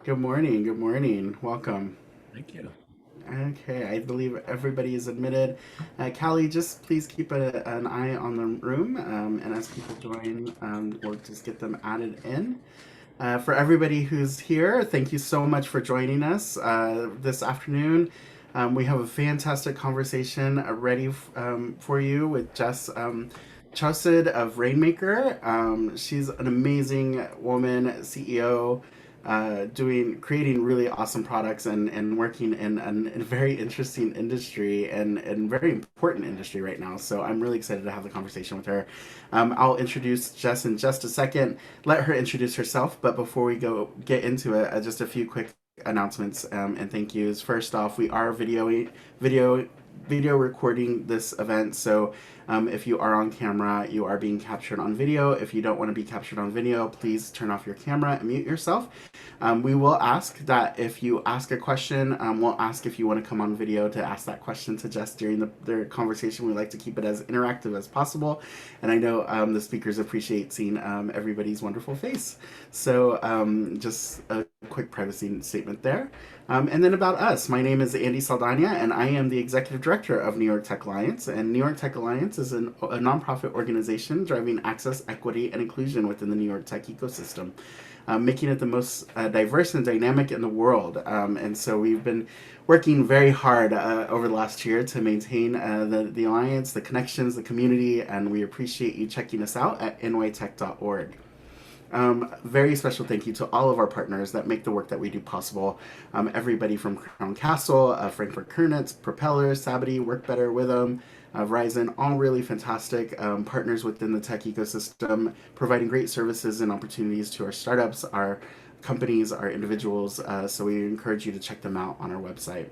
Good morning. Good morning. Welcome. Thank you. Okay, I believe everybody is admitted. Callie, just please keep an eye on the room, and as people join, we'll just get them added in. For everybody who's here, thank you so much for joining us this afternoon. We have a fantastic conversation ready for you with Jes Chosid of Rainmaker. She's an amazing woman, CEO, creating really awesome products and working in a very interesting industry and very important industry right now. So I'm really excited to have the conversation with her. I'll introduce Jes in just a second, let her introduce herself. But before we go get into it, just a few quick announcements and thank yous. First off, we are video video recording this event, so if you are on camera, you are being captured on video. If you don't want to be captured on video, please turn off your camera and mute yourself. We will ask that if you ask a question, we'll ask if you want to come on video to ask that question to Jes during the conversation. We like to keep it as interactive as possible. And I know the speakers appreciate seeing everybody's wonderful face. So just a quick privacy statement there. And then about us, my name is Andy Saldana, and I am the executive director of New York Tech Alliance. And New York Tech Alliance is a nonprofit organization driving access, equity, and inclusion within the New York tech ecosystem, making it the most diverse and dynamic in the world. And so we've been working very hard over the last year to maintain the alliance, the connections, the community, and we appreciate you checking us out at nytech.org. Very special thank you to all of our partners that make the work that we do possible. Everybody from Crown Castle, Frankfurt Kernitz, Propeller, Sabity, Work Better, Witham, Verizon, all really fantastic partners within the tech ecosystem, providing great services and opportunities to our startups, our companies, our individuals. So we encourage you to check them out on our website.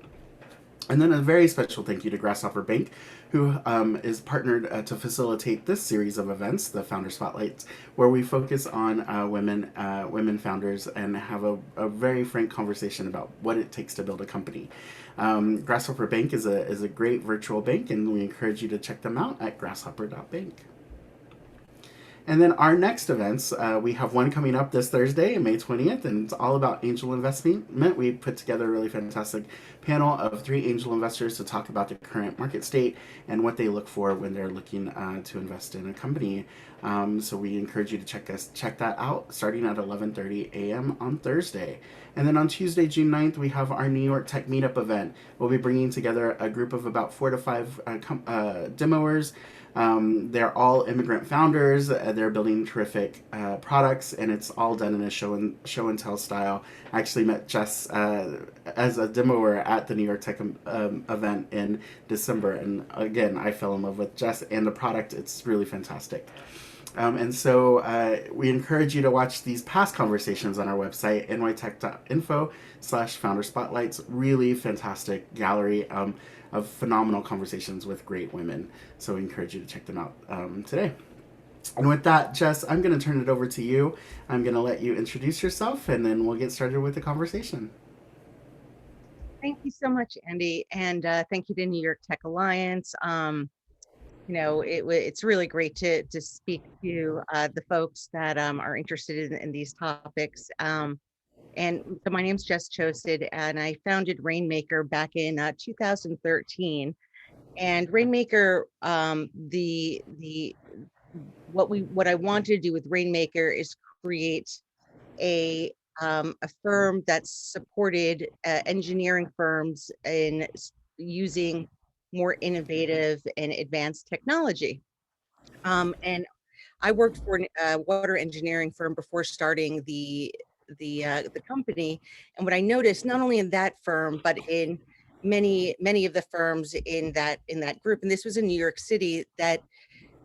And then a very special thank you to Grasshopper Bank, who is partnered to facilitate this series of events, the Founder Spotlights, where we focus on women founders and have a very frank conversation about what it takes to build a company. Grasshopper Bank is a great virtual bank, and we encourage you to check them out at grasshopper.bank. And then our next events, we have one coming up this Thursday, May 20th, and it's all about angel investment. We put together a really fantastic panel of three angel investors to talk about the current market state and what they look for when they're looking to invest in a company. So we encourage you to check that out starting at 11:30 a.m. on Thursday. And then on Tuesday, June 9th, we have our New York Tech Meetup event. We'll be bringing together a group of about 4 to 5 demoers. They're all immigrant founders. They're building terrific products, and it's all done in a show and tell style. I actually met Jes as a demoer at the New York Tech event in December, and again, I fell in love with Jes and the product. It's really fantastic. And so we encourage you to watch these past conversations on our website, nytech.info/founder spotlights. Really fantastic gallery of phenomenal conversations with great women. So we encourage you to check them out today. And with that, Jes, I'm going to turn it over to you. I'm going to let you introduce yourself, and then we'll get started with the conversation. Thank you so much, Andy, and thank you to New York Tech Alliance. It's really great to speak to the folks that are interested in these topics. And so my name's Jes Chosid, and I founded Rainmaker back in 2013. And Rainmaker, what I wanted to do with Rainmaker is create a firm that supported engineering firms in using more innovative and advanced technology. And I worked for a water engineering firm before starting the company. And what I noticed, not only in that firm, but in many of the firms in that group, and this was in New York City, that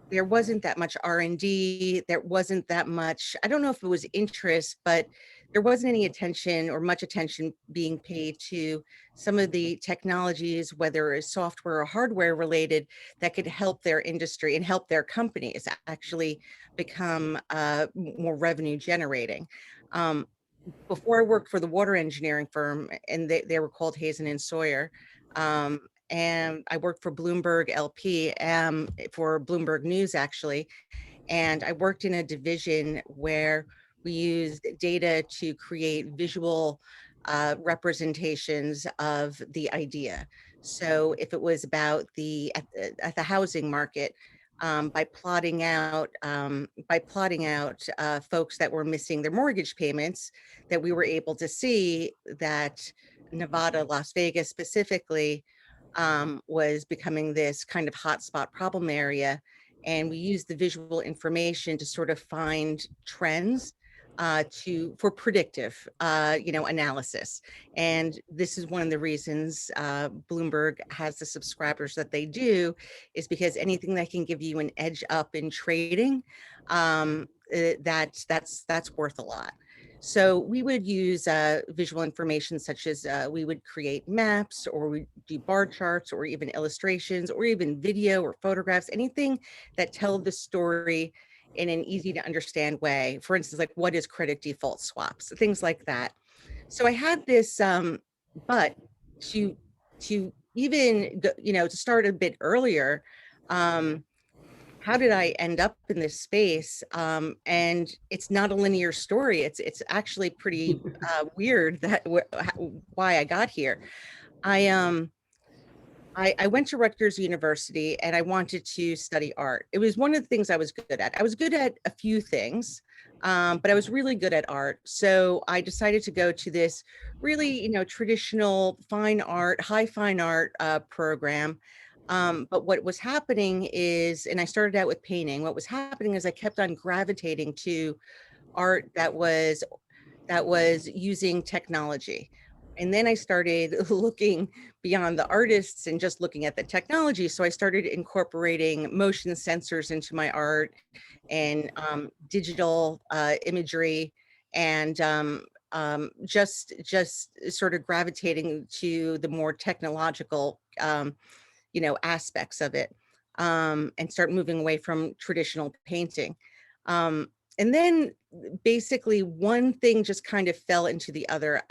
there wasn't that much R&D. There wasn't that much, I don't know if it was interest, but there wasn't any attention or much attention being paid to some of the technologies, whether it's software or hardware related, that could help their industry and help their companies actually become more revenue generating. Before I worked for the water engineering firm, and they were called Hazen and Sawyer, and I worked for Bloomberg LP, for Bloomberg News, actually. And I worked in a division where We used data to create visual representations of the idea. So if it was about at the housing market, by plotting out folks that were missing their mortgage payments, that we were able to see that Nevada, Las Vegas specifically, was becoming this kind of hotspot problem area. And we used the visual information to sort of find trends for predictive, analysis. And this is one of the reasons Bloomberg has the subscribers that they do, is because anything that can give you an edge up in trading, that's worth a lot. So we would use visual information such as we would create maps, or we do bar charts, or even illustrations, or even video or photographs, anything that tell the story in an easy to understand way. For instance, like what is credit default swaps, things like that. So I had this, but to even to start a bit earlier, how did I end up in this space? And it's not a linear story. It's actually pretty weird that why I got here. I went to Rutgers University and I wanted to study art. It was one of the things I was good at. I was good at a few things, but I was really good at art. So I decided to go to this really, traditional high fine art program. But what was happening is, and I started out with painting, what was happening is I kept on gravitating to art that was using technology. And then I started looking beyond the artists and just looking at the technology. So I started incorporating motion sensors into my art, and digital imagery, and just sort of gravitating to the more technological, aspects of it, and start moving away from traditional painting. And then basically one thing just kind of fell into the other.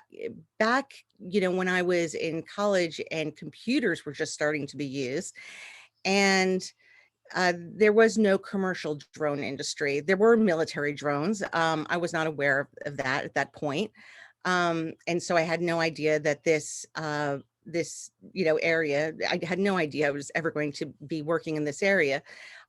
Back, when I was in college and computers were just starting to be used, and there was no commercial drone industry. There were military drones. I was not aware of that at that point. And so I had no idea that this area, I had no idea I was ever going to be working in this area.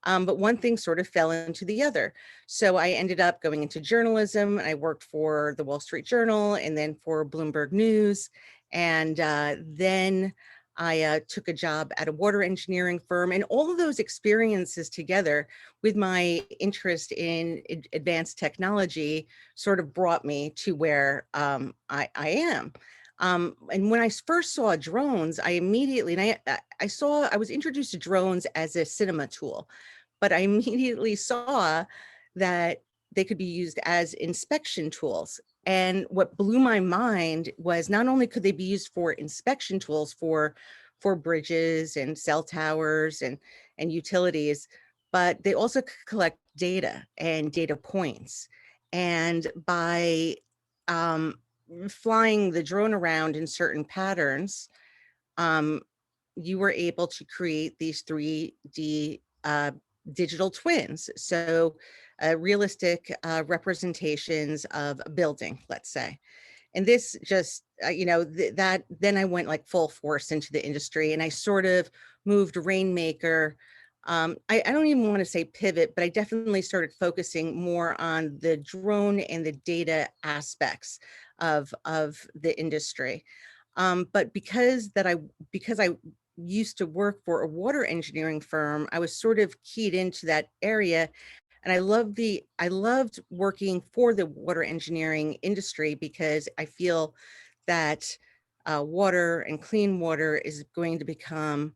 But one thing sort of fell into the other. So I ended up going into journalism. I worked for the Wall Street Journal and then for Bloomberg News. And then I took a job at a water engineering firm, and all of those experiences together with my interest in advanced technology sort of brought me to where I am. And when I first saw drones, I immediately, and I was introduced to drones as a cinema tool, but I immediately saw that they could be used as inspection tools. And what blew my mind was not only could they be used for inspection tools for bridges and cell towers and utilities, but they also could collect data and data points. And by flying the drone around in certain patterns, um, you were able to create these 3D digital twins. So realistic representations of a building, let's say. And this just, that then I went like full force into the industry, and I sort of moved Rainmaker. I don't even want to say pivot, but I definitely started focusing more on the drone and the data aspects of the industry. But because I used to work for a water engineering firm, I was sort of keyed into that area. And I loved working for the water engineering industry, because I feel that water and clean water is going to become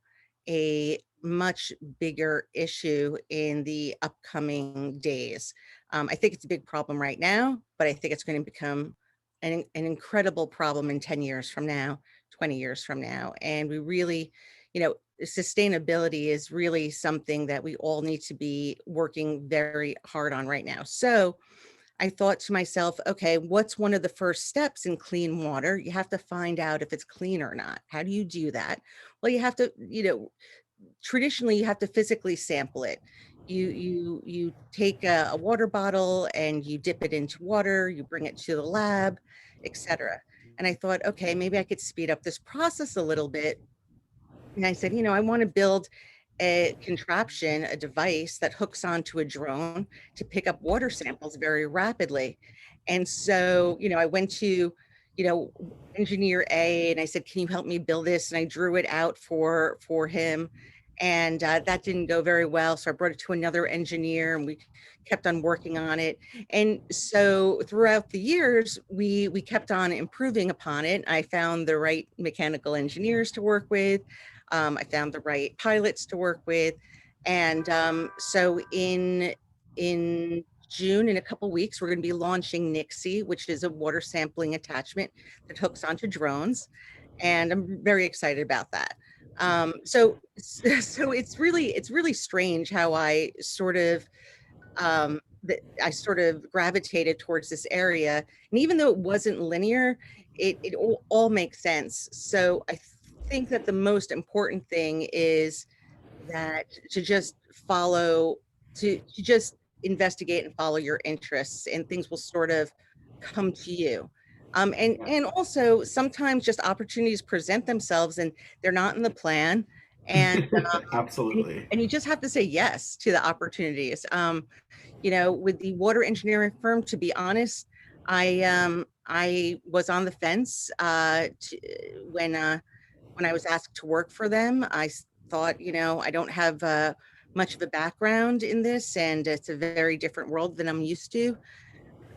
a much bigger issue in the upcoming days. I think it's a big problem right now, but I think it's going to become an incredible problem in 10 years from now, 20 years from now. And we really, sustainability is really something that we all need to be working very hard on right now. So I thought to myself, okay, what's one of the first steps in clean water? You have to find out if it's clean or not. How do you do that? Well, you have to, traditionally, you have to physically sample it. you take a water bottle and you dip it into water, you bring it to the lab, etc. And I thought, okay, maybe I could speed up this process a little bit. And I said, I want to build a contraption, a device that hooks onto a drone to pick up water samples very rapidly. And so, I went to, you know, engineer A and I said, can you help me build this? And I drew it out for him. And that didn't go very well. So I brought it to another engineer and we kept on working on it. And so throughout the years, we kept on improving upon it. I found the right mechanical engineers to work with. I found the right pilots to work with, and so in June, in a couple weeks, we're going to be launching NYTA, which is a water sampling attachment that hooks onto drones, and I'm very excited about that. So it's really strange how I sort of gravitated towards this area, and even though it wasn't linear, it all makes sense. So I think that the most important thing is that to just follow, to just investigate and follow your interests, and things will sort of come to you. And also sometimes just opportunities present themselves and they're not in the plan, and Absolutely. and you just have to say yes to the opportunities. With the water engineering firm, to be honest, I was on the fence when I was asked to work for them. I thought, I don't have much of a background in this, and it's a very different world than I'm used to.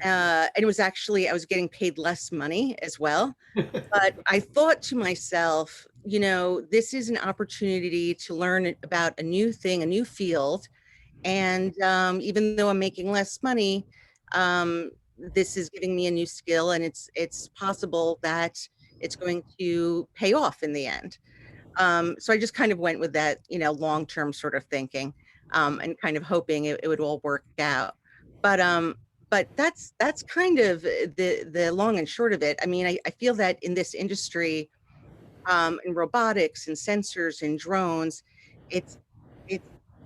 And it was actually, I was getting paid less money as well. But I thought to myself, this is an opportunity to learn about a new thing, a new field. And even though I'm making less money, this is giving me a new skill, and it's possible that it's going to pay off in the end. So I just kind of went with that, long-term sort of thinking, and kind of hoping it would all work out. But that's kind of the long and short of it. I mean, I feel that in this industry, in robotics and sensors and drones, it's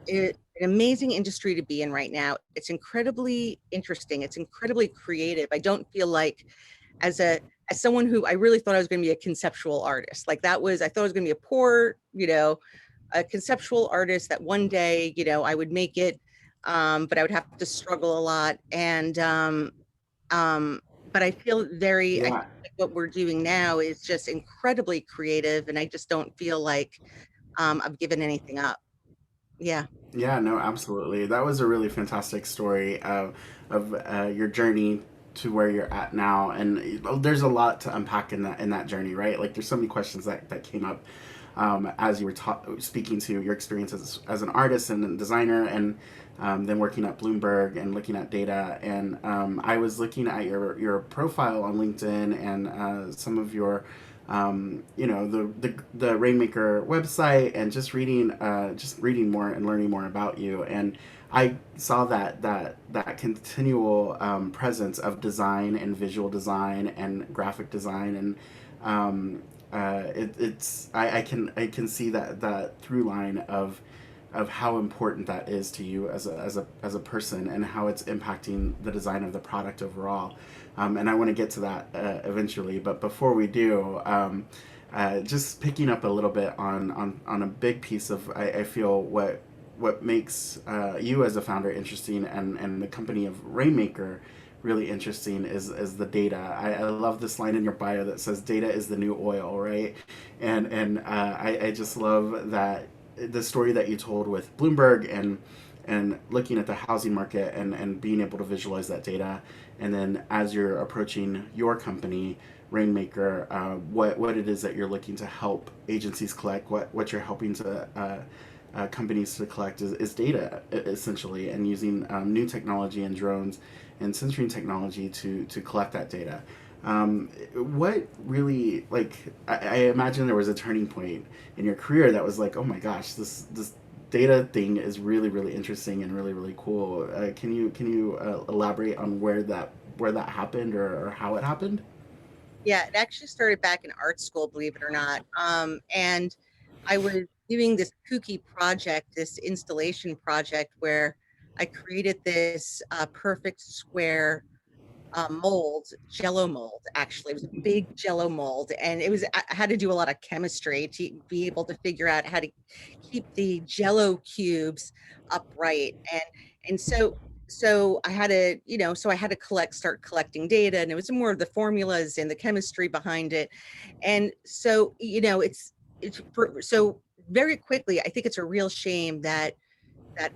it's an amazing industry to be in right now. It's incredibly interesting. It's incredibly creative. I don't feel like, as a as someone who I really thought I was going to be a conceptual artist, like I thought I was going to be a poor, a conceptual artist that one day, I would make it, but I would have to struggle a lot. But I feel Yeah. like what we're doing now is just incredibly creative, and I just don't feel like I've given anything up. Yeah. Yeah, no, absolutely. That was a really fantastic story of your journey to where you're at now, and there's a lot to unpack in that journey, right? Like, there's so many questions that came up as you were speaking to your experience as an artist and a designer, and then working at Bloomberg and looking at data. And I was looking at your profile on LinkedIn and some of your the Rainmaker website, and just reading more and learning more about you. And I saw that continual presence of design and visual design and graphic design, and I can see that through line of how important that is to you as a person, and how it's impacting the design of the product overall. And I want to get to that eventually, but before we do, just picking up a little bit on a big piece of, I feel, what makes you as a founder interesting, and the company of Rainmaker really interesting, is the data. I love this line in your bio that says data is the new oil, right? And I just love that the story that you told with Bloomberg, and looking at the housing market, and being able to visualize that data. And then as you're approaching your company, Rainmaker, what it is that you're looking to help agencies collect, what you're helping to companies to collect is data, essentially, and using new technology and drones and sensoring technology to collect that data. What really, like, I imagine there was a turning point in your career that was like, oh my gosh, this data thing is really really interesting and really really cool. Can you elaborate on where that happened, or how it happened? Yeah, it actually started back in art school, believe it or not. And I was doing this kooky project, this installation project where I created this perfect square mold, Jello mold. Actually, it was a big Jello mold, and I had to do a lot of chemistry to be able to figure out how to keep the Jello cubes upright, and so I had to, so I had to start collecting data, and it was more of the formulas and the chemistry behind it, and so so very quickly, I think it's a real shame that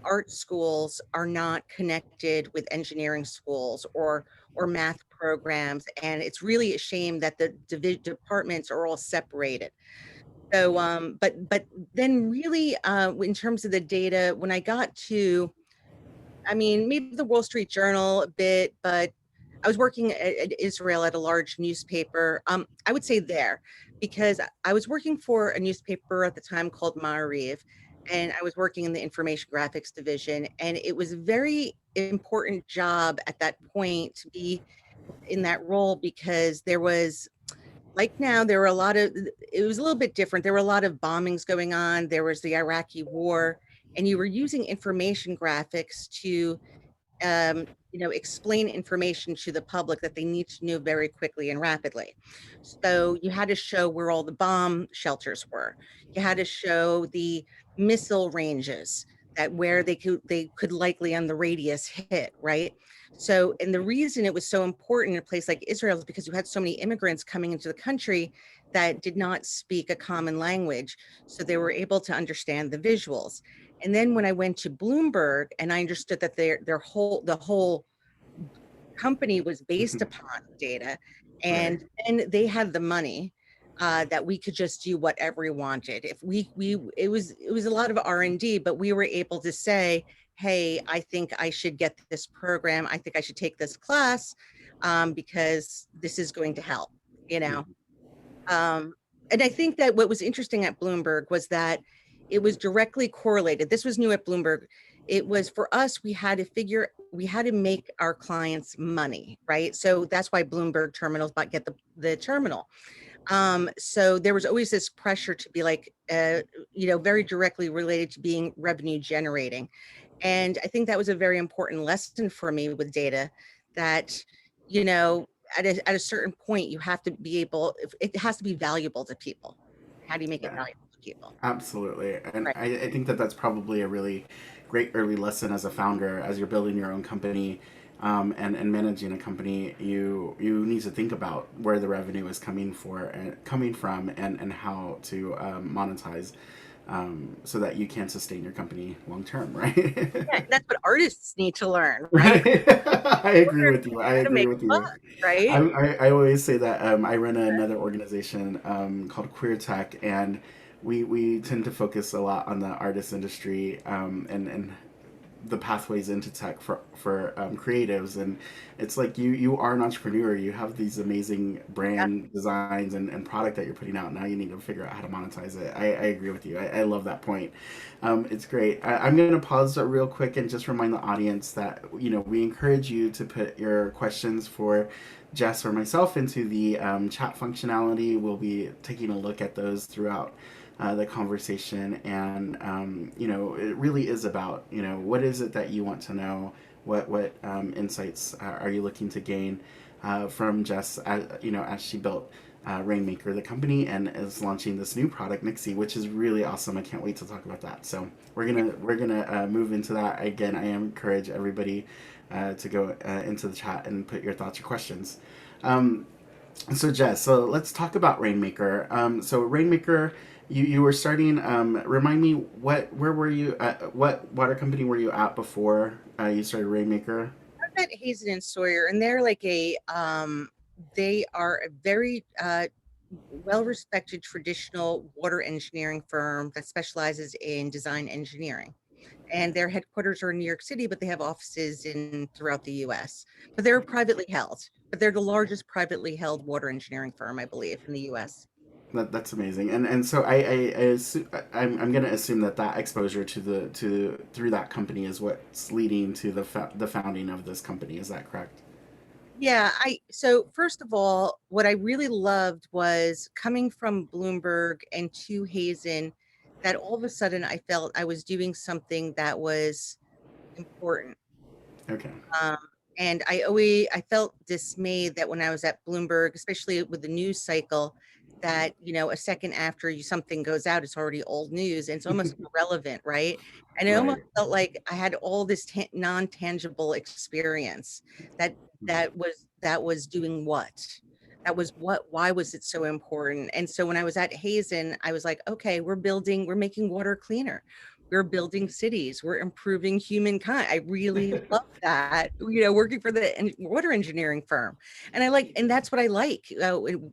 art schools are not connected with engineering schools or math programs, and it's really a shame that the departments are all separated. So but then really in terms of the data, when I got to, I mean, maybe the Wall Street Journal a bit, but I was working at Israel at a large newspaper. I would say there, because I was working for a newspaper at the time called Ma'ariv, and I was working in the information graphics division. And it was a very important job at that point to be in that role, because there was, like now, there were a lot of, it was a little bit different. There were a lot of bombings going on. There was the Iraqi war, and you were using information graphics to explain information to the public that they need to know very quickly and rapidly. So you had to show where all the bomb shelters were. You had to show the missile ranges, that where they could likely on the radius hit, right? So, and the reason it was so important in a place like Israel is because you had so many immigrants coming into the country that did not speak a common language. So they were able to understand the visuals. And then when I went to Bloomberg and I understood that the whole company was based upon data, Right. and then they had the money that we could just do whatever we wanted. If we it was a lot of R&D, but we were able to say, hey, I think I should get this program. I think I should take this class because this is going to help, you know. Mhm. Um, and I think that what was interesting at Bloomberg was that it was directly correlated. This was new at Bloomberg. It was, for us, we had to make our clients money, right? So that's why Bloomberg terminals get the terminal. So there was always this pressure to be like, very directly related to being revenue generating. And I think that was a very important lesson for me with data, that, you know, at a certain point, you have to be able, it has to be valuable to people. How do you make it Yeah. valuable to people? Absolutely. And Right. I think that that's probably a really great early lesson as a founder, as you're building your own company, and managing a company. You need to think about where the revenue is coming from, and how to monetize, so that you can sustain your company long term, right? Yeah, and that's what artists need to learn, right? Right. I agree with you. I How to agree make with fun, you. right? I always say that I run another organization called Queer Tech, and we tend to focus a lot on the artist industry, and the pathways into tech for creatives. And it's like you are an entrepreneur. You have these amazing Yeah. brand designs and product that you're putting out. Now you need to figure out how to monetize it. I agree with you. I love that point. It's great. I'm going to pause real quick and just remind the audience that we encourage you to put your questions for Jess or myself into the chat functionality. We'll be taking a look at those throughout the conversation. And it really is about what is it that you want to know, what insights are you looking to gain from Jess, as she built Rainmaker, the company, and is launching this new product, Nixie, which is really awesome. I can't wait to talk about that. So we're gonna move into that. Again, I encourage everybody to go into the chat and put your thoughts or questions. Um, so Jess, so let's talk about Rainmaker. So Rainmaker, you were starting. Remind me, where were you? What water company were you at before you started Rainmaker? I met Hazen and Sawyer, and they are a very well-respected traditional water engineering firm that specializes in design engineering. And their headquarters are in New York City, but they have offices in throughout the US. But they're privately held. But they're the largest privately held water engineering firm, I believe, in the US. That's amazing. And so I'm going to assume that exposure to the through that company is what's leading to the founding of this company. Is that correct? Yeah, so first of all, what I really loved was coming from Bloomberg and to Hazen. that all of a sudden I felt I was doing something that was important. Okay. Um, and I felt dismayed that when I was at Bloomberg, especially with the news cycle, that, a second after something goes out, it's already old news and it's almost irrelevant, right? And it almost Right. felt like I had all this non-tangible experience that that was doing what? That was what, why was it so important? And so when I was at Hazen, I was like, okay, we're making water cleaner. We're building cities, we're improving humankind. I really love that, working for the water engineering firm. And that's what I like,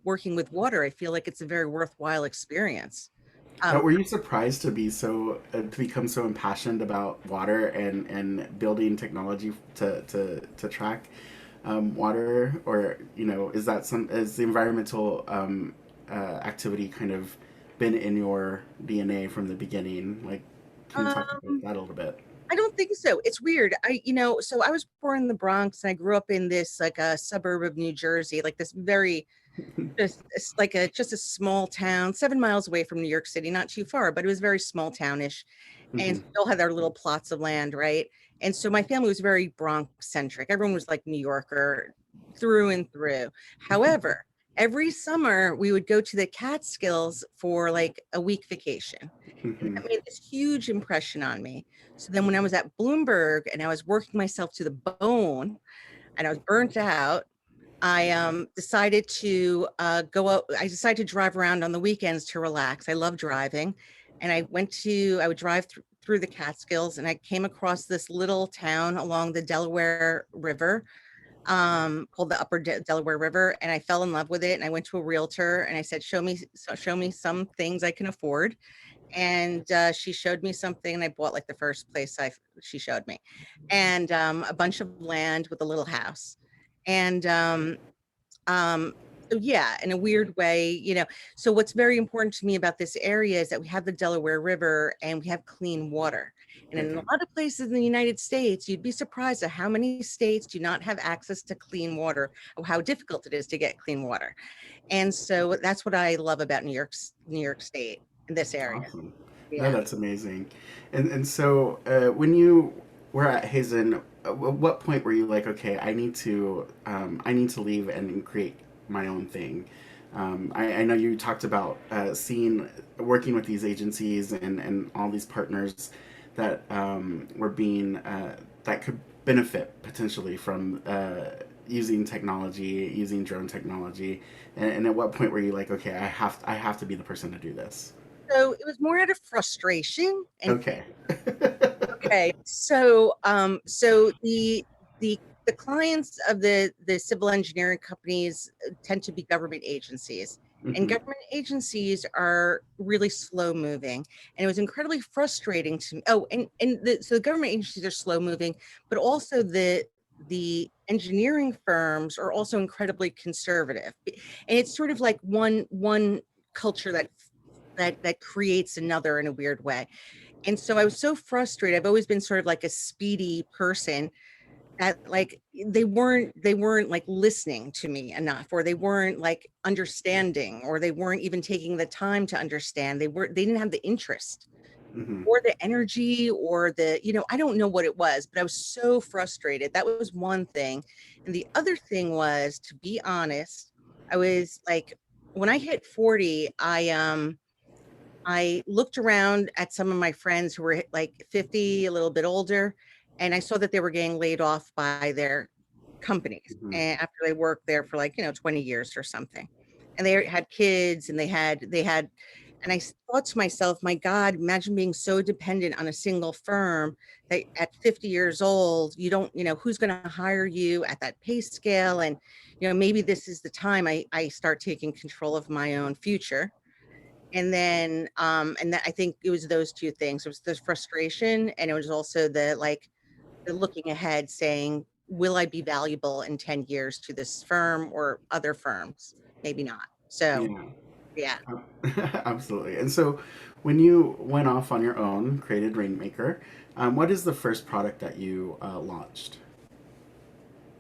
working with water. I feel like it's a very worthwhile experience. Were you surprised to be to become so impassioned about water and building technology to track water, or is the environmental activity kind of been in your DNA from the beginning? Like, can you talk about Um, that a little bit? I don't think so. It's weird. So I was born in the Bronx and I grew up in this like a suburb of New Jersey, like this very just it's like a small town, 7 miles away from New York City, not too far, but it was very small townish, and Hmm. still had our little plots of land, right? And so my family was very Bronx centric. Everyone was like New Yorker through and through. However, every summer we would go to the Catskills for like a week vacation. And Hmm. that made this huge impression on me. So then when I was at Bloomberg and I was working myself to the bone and I was burnt out, I decided to go out. I decided to drive around on the weekends to relax. I love driving. And I would drive through the Catskills and I came across this little town along the Delaware River, called the Delaware River. And I fell in love with it. And I went to a realtor and I said, show me some things I can afford. And she showed me something and I bought like the first place she showed me, and a bunch of land with a little house. And um, so yeah, in a weird way, so what's very important to me about this area is that we have the Delaware River and we have clean water. And in a Okay. lot of places in the United States, you'd be surprised at how many states do not have access to clean water, or how difficult it is to get clean water. And so that's what I love about New York State in this area. Awesome. No, Yeah. that's amazing. And so when you were at Hazen, at what point were you like, okay, I need to leave and create my own thing? I know you talked about working with these agencies and all these partners that were being that could benefit potentially from using technology, using drone technology. And at what point were you like, okay, I have to be the person to do this? So it was more out of frustration and Okay. okay. So the clients of the civil engineering companies tend to be government agencies. And Hmm. government agencies are really slow moving. And it was incredibly frustrating to me. Oh, so the government agencies are slow moving, but also the engineering firms are also incredibly conservative. And it's sort of like one culture that creates another in a weird way. And so I was so frustrated. I've always been sort of like a speedy person, that like they weren't like listening to me enough, or they weren't like understanding, or they weren't even taking the time to understand. They didn't have the interest Hmm. or the energy, or I don't know what it was, but I was so frustrated. That was one thing. And the other thing was, to be honest, I was like, when I hit 40, I looked around at some of my friends who were like 50, a little bit older, and I saw that they were getting laid off by their companies, Hmm. and after they worked there for like, 20 years or something. And they had kids and they had and I thought to myself, my God, imagine being so dependent on a single firm that at 50 years old, you don't, who's going to hire you at that pay scale? And, maybe this is the time I start taking control of my own future. And then I think it was those two things. It was the frustration, and it was also the looking ahead, saying, will I be valuable in 10 years to this firm or other firms? Maybe not. So Yeah. yeah. Absolutely. And so, when you went off on your own, created Rainmaker, what is the first product that you launched?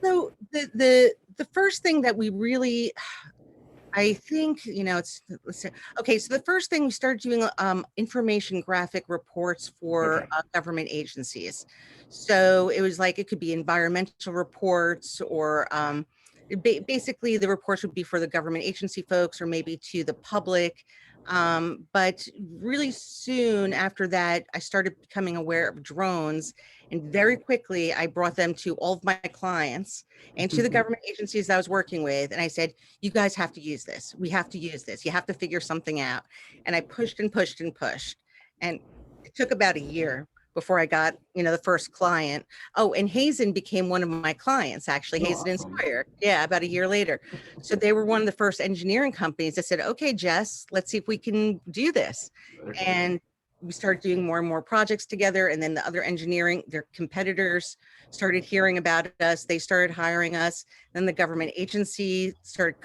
So the first thing that we really I think, let's see. Okay, so the first thing we started doing information graphic reports for Okay. government agencies. So it was like, it could be environmental reports or basically the reports would be for the government agency folks or maybe to the public. But really soon after that, I started becoming aware of drones, and very quickly I brought them to all of my clients and to the government agencies that I was working with. And I said, you guys have to use this. We have to use this. You have to figure something out. And I pushed and pushed and pushed. And it took about a year before I got, the first client. Oh, and Hazen became one of my clients, actually, Oh, Hazen and awesome. Sawyer. Yeah, about a year later. So they were one of the first engineering companies that said, okay, Jess, let's see if we can do this. And we started doing more and more projects together. And then the other engineering, their competitors started hearing about us. They started hiring us. Then the government agency started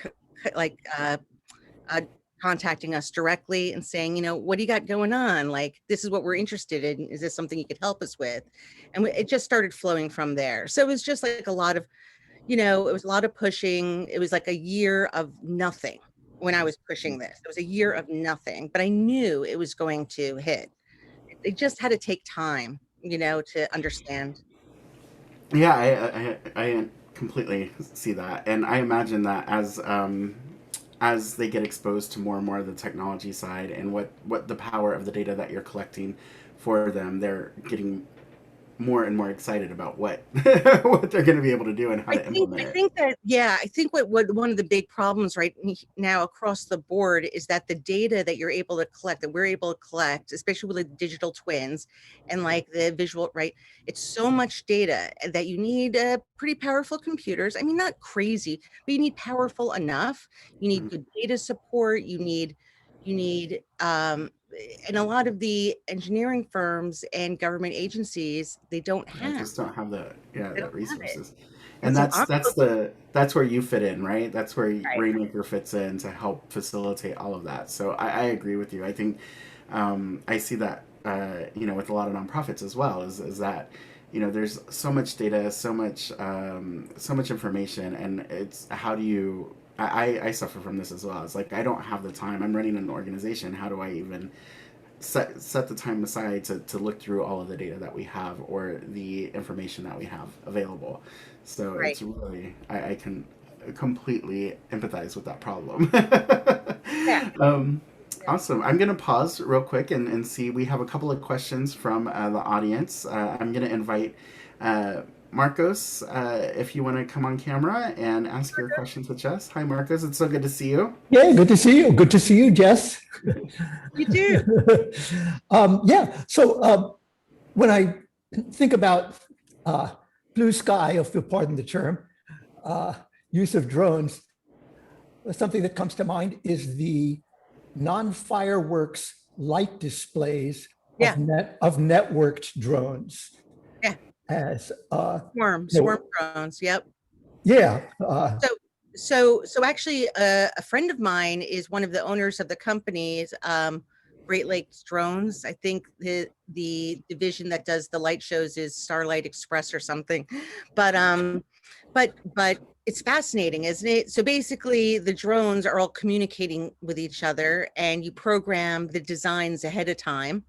contacting us directly and saying, what do you got going on? Like, this is what we're interested in. Is this something you could help us with? And it just started flowing from there. So it was just like a lot of, it was a lot of pushing. It was like a year of nothing when I was pushing this. It was a year of nothing, but I knew it was going to hit. It just had to take time, to understand. Yeah, I completely see that, and I imagine that as they get exposed to more and more of the technology side and what the power of the data that you're collecting for them, they're getting more and more excited about what what they're going to be able to do and how to implement I it. think that, yeah, I think what one of the big problems right now across the board is that the data that you're able to collect, that we're able to collect, especially with the digital twins and like the visual, right? It's so much data that you need pretty powerful computers. I mean, not crazy, but you need powerful enough. You need Mhm. good data support. You need, and a lot of the engineering firms and government agencies, they don't I have, just don't have the they the don't have it. resources, And and so I'm that's where you fit in, right? That's where right. Rainmaker fits in to help facilitate all of that. So I agree with you. I think I see that with a lot of nonprofits as well. Is that there's so much data, so much information, and it's how do you I suffer from this as well. It's like I don't have the time. I'm running an organization. How do I even set the time aside to look through all of the data that we have or the information that we have available? So Right. it's really I can completely empathize with that problem. Yeah. um, Yeah. awesome. I'm gonna pause real quick and see. We have a couple of questions from the audience. I'm gonna invite uh, Marcos, if you want to come on camera and ask your questions with Jess. Hi, Marcos. It's so good to see you. Yeah, good to see you. Good to see you, Jess. You too. Yeah. So when I think about uh, blue sky, if you'll pardon the term, uh, use of drones, something that comes to mind is the non-fireworks light displays Yeah. of networked drones. Yeah. As Swarm drones. Yep. yeah, So, so actually, a friend of mine is one of the owners of the companies, Great Lakes Drones. I think the division that does the light shows is Starlight Express or something, but but it's fascinating, isn't it? So basically, the drones are all communicating with each other, and you program the designs ahead of time,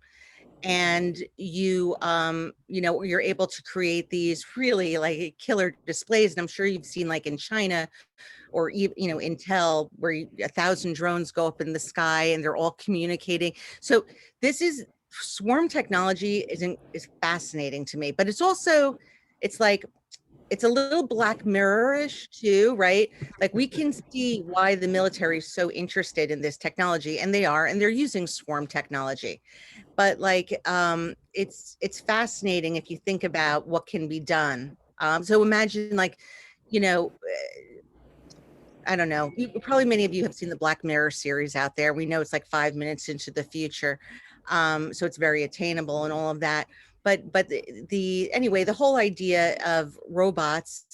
and you're able to create these really like killer displays. And I'm sure you've seen like in China or even Intel, where 1,000 drones go up in the sky and they're all communicating. So this is swarm technology is fascinating to me, but it's also, it's like, it's a little Black Mirror-ish too, right? Like we can see why the military is so interested in this technology, and they're using swarm technology. But like it's fascinating if you think about what can be done. So imagine like, you know, I don't know. Probably many of you have seen the Black Mirror series out there. We know it's like 5 minutes into the future, so it's very attainable and all of that. But anyway, the whole idea of robots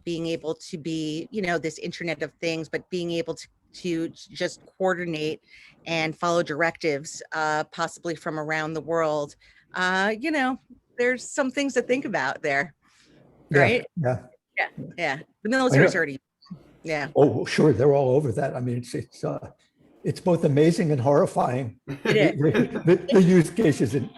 being able to be, this Internet of Things, but being able to just coordinate and follow directives, possibly from around the world. There's some things to think about there, yeah, right? yeah. Yeah, yeah. The I military's know. already. Yeah. Oh, sure, they're all over that. I mean, it's both amazing and horrifying. It is. The use cases, and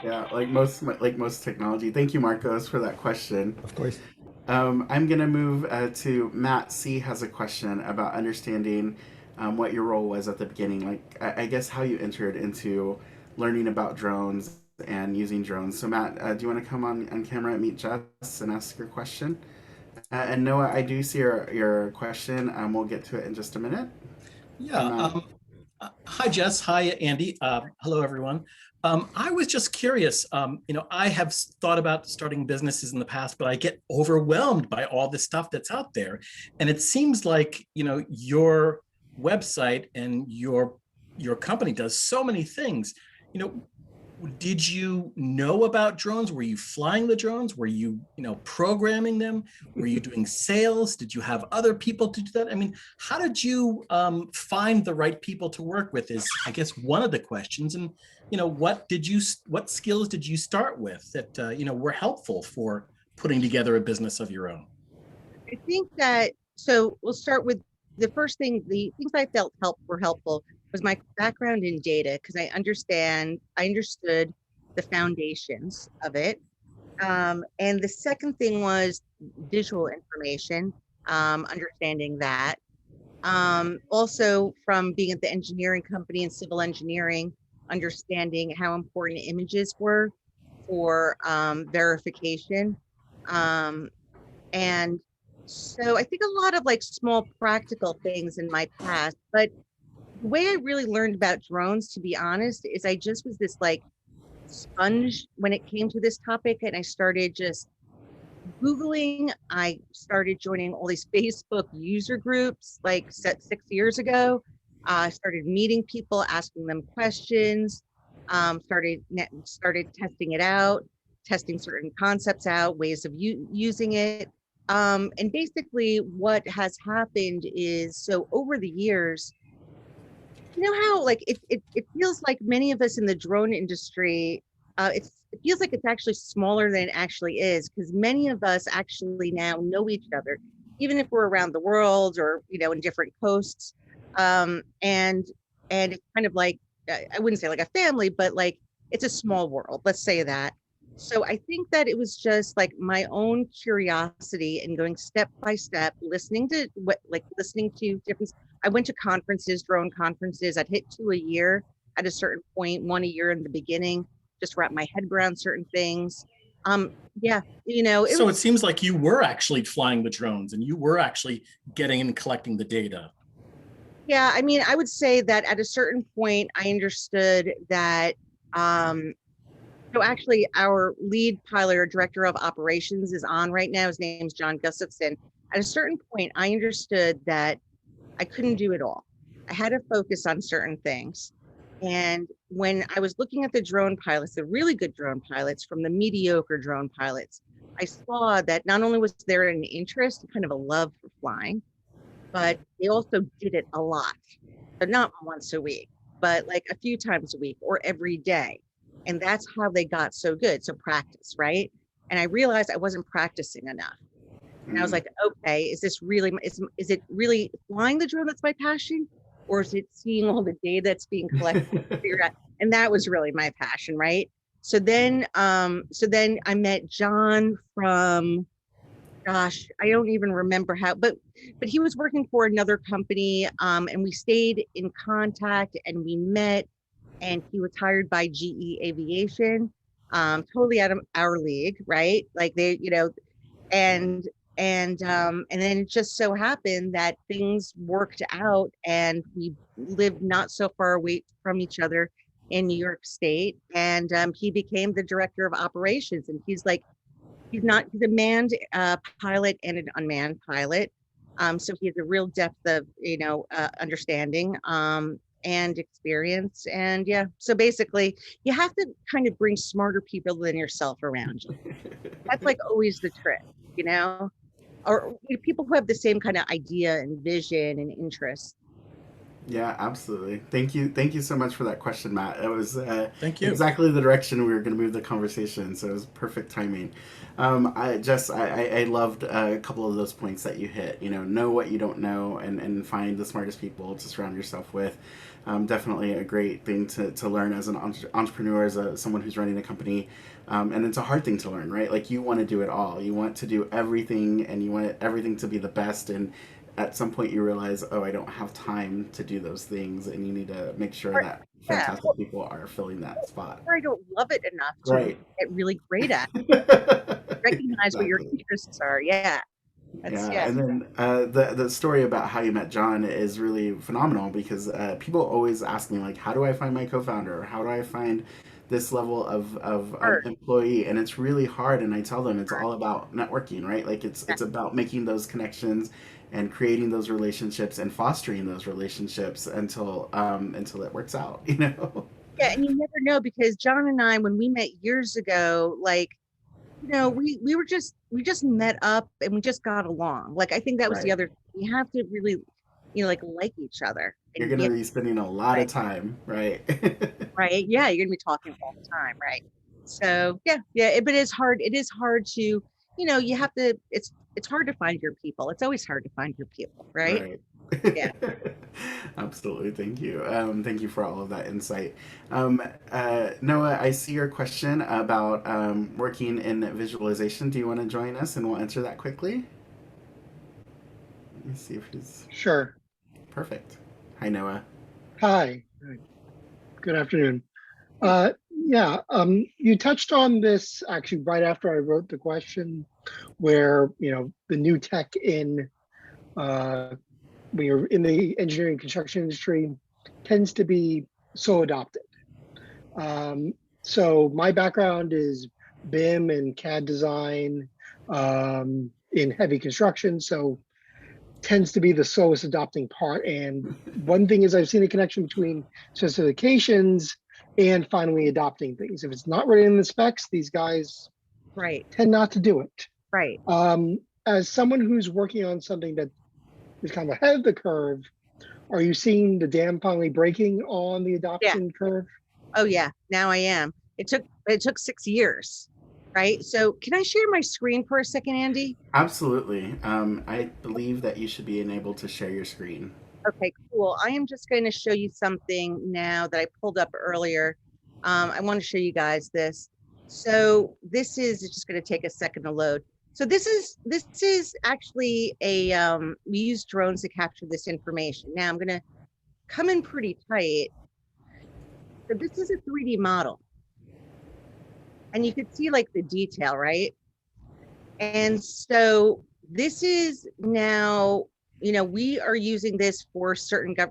Yeah, like most technology. Thank you, Marcos, for that question. of course. I'm gonna move to Matt C has a question about understanding what your role was at the beginning. Like, I guess how you entered into learning about drones and using drones. So, Matt, do you want to come on camera and meet Jess and ask your question? And Noah, I do see your question. We'll get to it in just a minute. Yeah. Hi, Jess. Hi, Andy. Hello, everyone. I was just curious. I have thought about starting businesses in the past, but I get overwhelmed by all the stuff that's out there. And it seems like, your website and your company does so many things. Did you know about drones? Were you flying the drones? Were you, programming them? Were you doing sales? Did you have other people to do that? I mean, how did you find the right people to work with is, I guess, one of the questions. And, what skills did you start with that, were helpful for putting together a business of your own? I think that, so we'll start with the first thing, the things I felt were helpful was my background in data, because I understood the foundations of it. And the second thing was visual information, understanding that. Also from being at the engineering company and civil engineering, understanding how important images were for verification. And so I think a lot of like small practical things in my past, but the way I really learned about drones, to be honest, is I just was this like sponge when it came to this topic. And I started just Googling. I started joining all these Facebook user groups like 6 years ago. I started meeting people, asking them questions, started testing it out, testing certain concepts out, ways of using it. And basically what has happened is, so over the years, how like it feels like many of us in the drone industry, it feels like it's actually smaller than it actually is, because many of us actually now know each other, even if we're around the world or in different coasts. And it's kind of like, I wouldn't say like a family, but like it's a small world, let's say that. So I think that it was just like my own curiosity and going step by step, listening to different. I went to conferences, drone conferences. I'd hit 2 a year at a certain point, 1 a year in the beginning, just wrap my head around certain things. Yeah, It seems like you were actually flying the drones and you were actually getting and collecting the data. Yeah, I mean, I would say that at a certain point, I understood that. So actually, our lead pilot or director of operations is on right now. His name's John Gustafson. At a certain point, I understood that I couldn't do it all. I had to focus on certain things. And when I was looking at the drone pilots, the really good drone pilots from the mediocre drone pilots, I saw that not only was there an interest, kind of a love for flying, but they also did it a lot. But not once a week, but like a few times a week or every day. And that's how they got so good. So practice, right? And I realized I wasn't practicing enough. And I was like, okay, is it really flying the drone that's my passion? Or is it seeing all the data that's being collected to figure out? And that was really my passion, right? So then I met John from, gosh, I don't even remember how, but he was working for another company, and we stayed in contact and we met, and he was hired by GE Aviation, totally out of our league, right? Like they, and then it just so happened that things worked out and we lived not so far away from each other in New York State. And he became the director of operations, and he's a manned pilot and an unmanned pilot. So he has a real depth of, understanding and experience. And yeah, so basically you have to kind of bring smarter people than yourself around you. That's like always the trick, or people who have the same kind of idea and vision and interest. Yeah, absolutely. Thank you. Thank you so much for that question, Matt. It was Thank you. exactly the direction we were going to move the conversation, so it was perfect timing. I loved a couple of those points that you hit. Know what you don't know, and find the smartest people to surround yourself with. Definitely a great thing to learn as an entrepreneur, as someone who's running a company. And it's a hard thing to learn, right? Like you want to do it all. You want to do everything, and you want everything to be the best. And at some point you realize, oh, I don't have time to do those things, and you need to make sure Or, that yeah, fantastic people are filling that spot. or I don't love it enough to Right. get really great at it. Recognize what your Exactly. interests are. Yeah. That's, Yeah, yeah. and then the story about how you met John is really phenomenal because people always ask me like, how do I find my co-founder? Or how do I find this level of Hard. employee? And it's really hard. And I tell them it's all about networking, right? Like Yeah. it's about making those connections and creating those relationships and fostering those relationships until it works out, you know? Yeah, and you never know because John and I, when we met years ago, like, we just met up and we just got along. Like I think that was the Right. other. You have to really, like each other You're and gonna be be spending a lot right, of time, right? right. Yeah, you're gonna be talking all the time, right? So yeah, yeah. But it's hard. It is hard to, you have to. It's hard to find your people. It's always hard to find your people, right? Right. Yeah. Absolutely. Thank you. Thank you for all of that insight. Noah, I see your question about working in visualization. Do you want to join us and we'll answer that quickly? Let me see if he's Sure. perfect. Hi, Noah. Hi. Good afternoon. Yeah, you touched on this actually right after I wrote the question, where the new tech in when you're in the engineering construction industry tends to be so adopted. So my background is BIM and CAD design in heavy construction, so tends to be the slowest adopting part. And one thing is I've seen a connection between specifications and finally adopting things. If it's not written in the specs, these guys Right. tend not to do it. Right. As someone who's working on something that is kind of ahead of the curve, are you seeing the dam finally breaking on the Yeah. adoption curve? Oh yeah. Now I am. It took 6 years. Right. So can I share my screen for a second, Andy? Absolutely. I believe that you should be enabled to share your screen. Okay, cool. I am just going to show you something now that I pulled up earlier. I want to show you guys this. So this is it's just going to take a second to load. So this is actually we use drones to capture this information. Now I'm going to come in pretty tight. So this is a 3D model. And you can see like the detail, right? And so this is now, we are using this for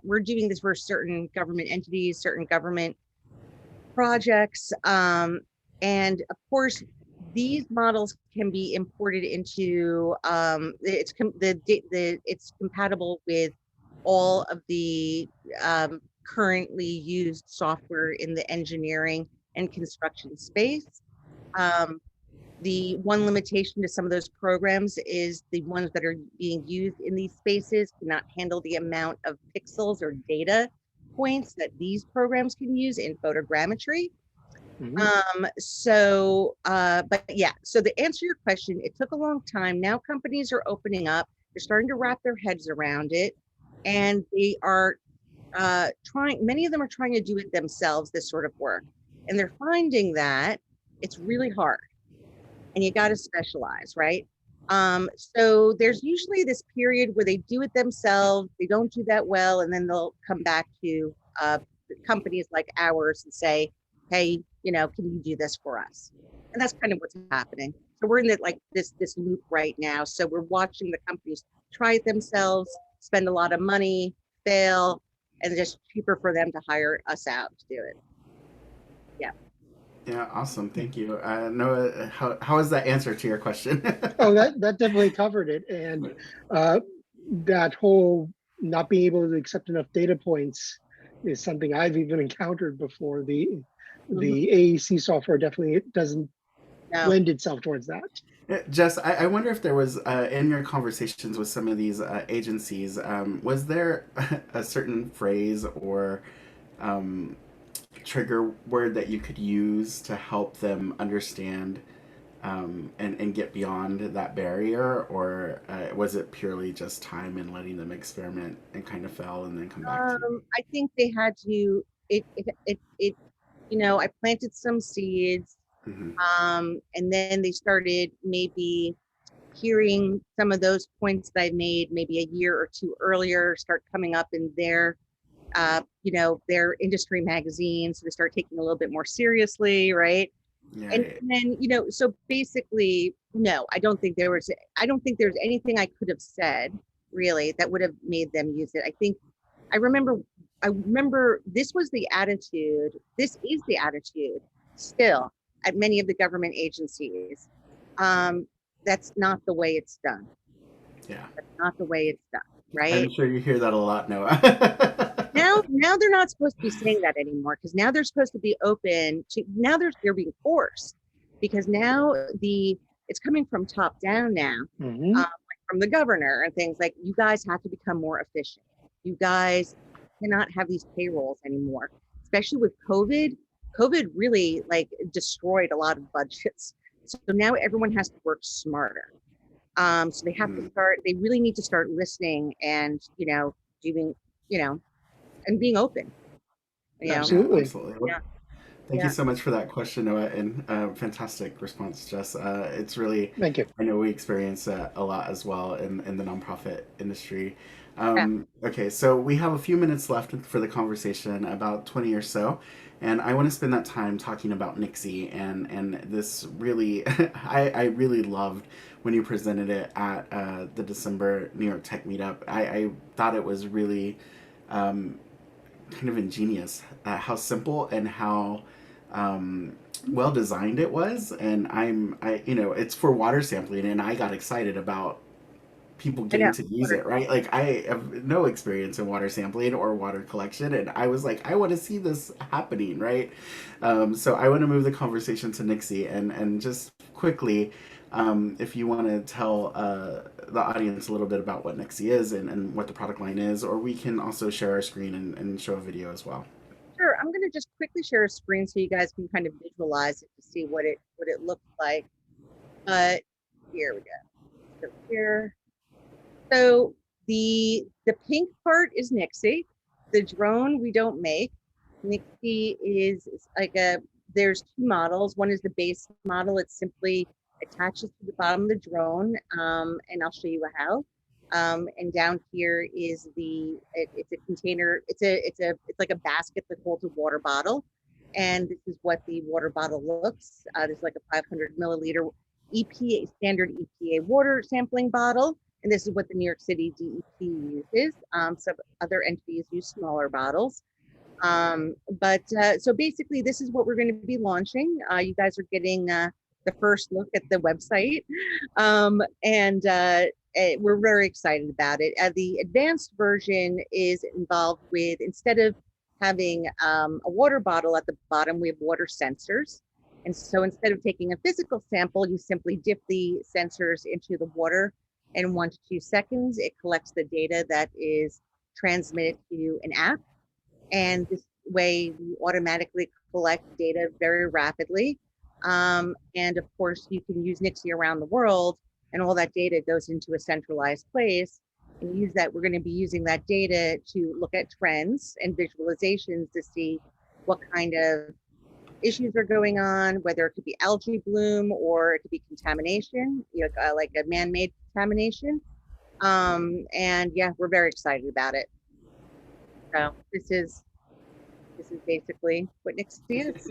we're doing this for certain government entities, certain government projects. And of course, these models can be imported into, it's compatible with all of the currently used software in the engineering and construction space. The one limitation to some of those programs is the ones that are being used in these spaces cannot handle the amount of pixels or data points that these programs can use in photogrammetry. Mhm. But yeah, so to answer your question, it took a long time. Now companies are opening up, they're starting to wrap their heads around it, and they are many of them are trying to do it themselves, this sort of work. And they're finding that it's really hard. And you got to specialize, right? So there's usually this period where they do it themselves, they don't do that well, and then they'll come back to companies like ours and say, hey, can you do this for us? And that's kind of what's happening. So we're in this loop right now. So we're watching the companies try it themselves, spend a lot of money, fail, and it's just cheaper for them to hire us out to do it. Yeah. Yeah, awesome. Thank you. Noah, how is that answer to your question? Oh, that definitely covered it. And that whole not being able to accept enough data points is something I've even encountered before. The AEC software definitely doesn't No. lend itself towards that. Jess, I wonder if there was, in your conversations with some of these agencies, was there a certain phrase or um, trigger word that you could use to help them understand and get beyond that barrier? Or was it purely just time and letting them experiment and kind of fail and then come back to you? I think they had to, I planted some seeds, Hmm. and then they started maybe hearing some of those points that I made maybe a year or two earlier start coming up in their industry magazines. So they start taking a little bit more seriously, right? Yeah. And then, so basically, no, I don't think there's anything I could have said really that would have made them use it. I remember, I remember this was the attitude, this is the attitude still at many of the government agencies. Um, that's not the way it's done. Yeah. That's not the way it's done, I'm right? sure you hear that a lot, Noah. Now they're not supposed to be saying that anymore because now they're supposed to be open to, now they're being forced because now it's coming from top down now, Mhm. like from the governor and things like, you guys have to become more efficient. You guys cannot have these payrolls anymore, especially with COVID. COVID really like destroyed a lot of budgets. So now everyone has to work smarter. So they really need to start listening and, doing, you know, and being open, you know. Yeah, Absolutely. absolutely. Yeah, Thank you yeah, so much for that question, Noah, and fantastic response, Jess. It's really, Thank you. I know we experience a lot as well in the nonprofit industry. yeah. Okay, so we have a few minutes left for the conversation, about 20 or so, and I want to spend that time talking about Nixie and this really, I really loved when you presented it at the December New York Tech Meetup. I thought it was really um, kind of ingenious how simple and how well designed it was. And it's for water sampling, and I got excited about people I getting know. to use it, right? Like, I have no experience in water sampling or water collection, and I was like, I want to see this happening, right? So I want to move the conversation to Nixie, and just quickly, if you want to tell the audience a little bit about what Nixie is and what the product line is, or we can also share our screen and show a video as well. Sure. I'm going to just quickly share a screen so you guys can kind of visualize it to see what it looks like. Here we go. So here. So the pink part is Nixie. The drone we don't make. Nixie is like there's two models. One is the base model. It simply attaches to the bottom of the drone, and I'll show you how. And down here is it's a container. It's like a basket that holds a water bottle. And this is what the water bottle looks. There's like a 500 milliliter EPA standard EPA water sampling bottle. And this is what the New York City DEP uses. Some other entities use smaller bottles. So basically, this is what we're going to be launching. You guys are getting the first look at the website, and we're very excited about it. The advanced version is involved with, instead of having a water bottle at the bottom, we have water sensors. And so instead of taking a physical sample, you simply dip the sensors into the water. In 1 to 2 seconds, it collects the data that is transmitted to an app. And this way, we automatically collect data very rapidly. And of course, you can use Nixie around the world, and all that data goes into a centralized place. And use that. We're going to be using that data to look at trends and visualizations to see what kind of issues are going on, whether it could be algae bloom or it could be contamination, like a man-made contamination. And yeah, we're very excited about it. So this is basically what Nixie is.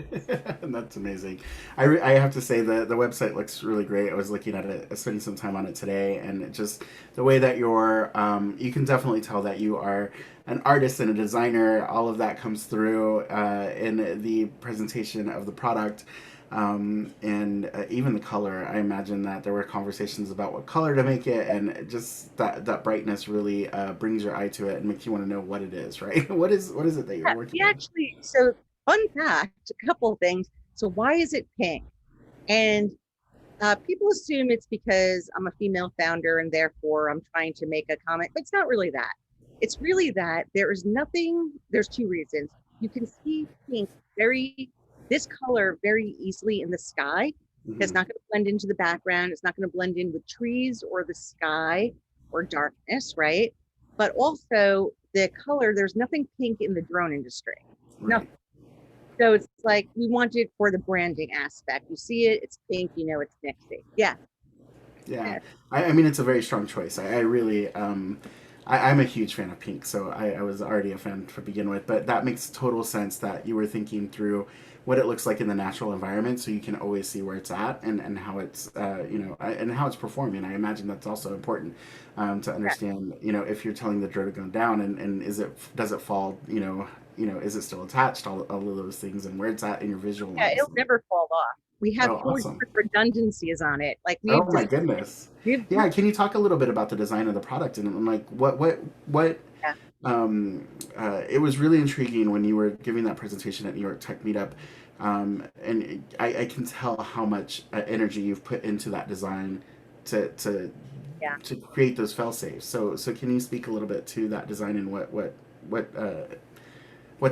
That's amazing. I have to say the website looks really great. I was looking at it, spending some time on it today, and it just the way that you can definitely tell that you are an artist and a designer. All of that comes through in the presentation of the product. And even the color, I imagine that there were conversations about what color to make it, and just that brightness really brings your eye to it and makes you want to know what it is, right? What is it that you're Yeah, working we on? actually, so fun fact, a couple of things. So why is it pink? And People assume it's because I'm a female founder and therefore I'm trying to make a comment, but it's not really that. It's really that there is nothing, there's two reasons. You can see pink this color very easily in the sky. It's not going to blend into the background. It's not going to blend in with trees or the sky or darkness, right? But also the color, there's nothing pink in the drone industry. Right. Nothing. So it's like we want it for the branding aspect. You see it, it's pink, you know it's Nixie. Yeah. Yeah. I mean, it's a very strong choice. I really, I'm a huge fan of pink, so I was already a fan to begin with. But that makes total sense that you were thinking through what it looks like in the natural environment, so you can always see where it's at and how it's, and how it's performing. I imagine that's also important to understand. You know, if you're telling the drone to go down, and does it fall? Is it still attached? All of those things, and where it's at in your visual. Yeah, it'll never fall off. We have four awesome. different redundancies on it. Like Oh my goodness. Yeah, can you talk a little bit about the design of the product and like what it was really intriguing when you were giving that presentation at New York Tech Meetup, and I can tell how much energy you've put into that design to create those fail safes. So can you speak a little bit to that design and what